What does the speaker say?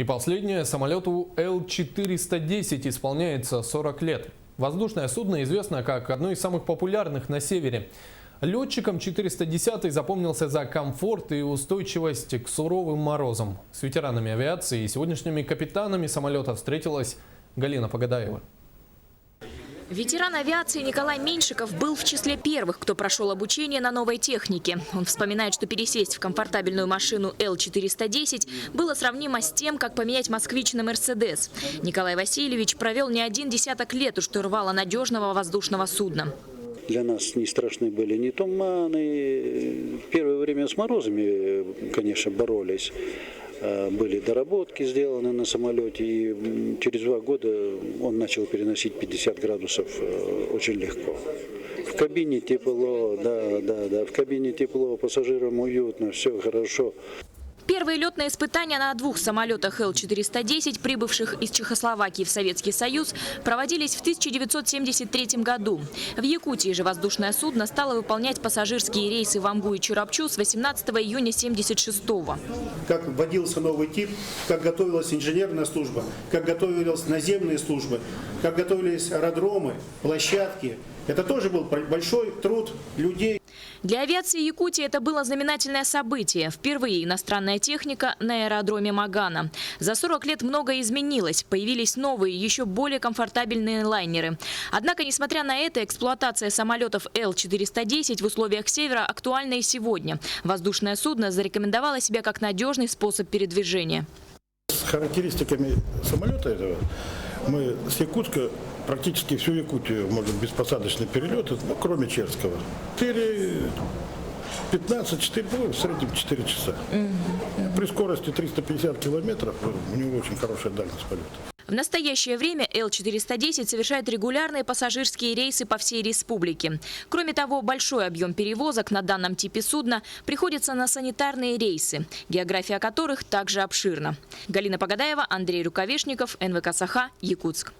И последнее, самолету Л-410 исполняется 40 лет. Воздушное судно известно как одно из самых популярных на севере. Летчикам 410 запомнился за комфорт и устойчивость к суровым морозам. С ветеранами авиации и сегодняшними капитанами самолета встретилась Галина Погодаева. Ветеран авиации Николай Меньшиков был в числе первых, кто прошел обучение на новой технике. Он вспоминает, что пересесть в комфортабельную машину Л-410 было сравнимо с тем, как поменять «Москвич» на «Мерседес». Николай Васильевич провел не один десяток лет у штурвала надежного воздушного судна. Для нас не страшны были ни туманы. В первое время с морозами, конечно, боролись. Были доработки сделаны на самолете, и через 2 года он начал переносить 50 градусов очень легко. В кабине тепло, да, в кабине тепло, пассажирам уютно, все хорошо. Первые летные испытания на 2 самолетах Л-410, прибывших из Чехословакии в Советский Союз, проводились в 1973 году. В Якутии же воздушное судно стало выполнять пассажирские рейсы в Амбу и Чурапчу с 18 июня 1976 года. Как вводился новый тип, как готовилась инженерная служба, как готовились наземные службы, как готовились аэродромы, площадки. Это тоже был большой труд людей. Для авиации Якутии это было знаменательное событие. Впервые иностранная техника на аэродроме Магана. За 40 лет многое изменилось. Появились новые, еще более комфортабельные лайнеры. Однако, несмотря на это, эксплуатация самолетов Л-410 в условиях севера актуальна и сегодня. Воздушное судно зарекомендовало себя как надежный способ передвижения. С характеристиками самолета этого мы с Якутска практически всю Якутию можем беспосадочный перелет, кроме Черского. 15-4, в среднем 4 часа. При скорости 350 километров у него очень хорошая дальность полета. В настоящее время Л-410 совершает регулярные пассажирские рейсы по всей республике. Кроме того, большой объем перевозок на данном типе судна приходится на санитарные рейсы, география которых также обширна. Галина Погодаева, Андрей Рукавишников, НВК «Саха», Якутск.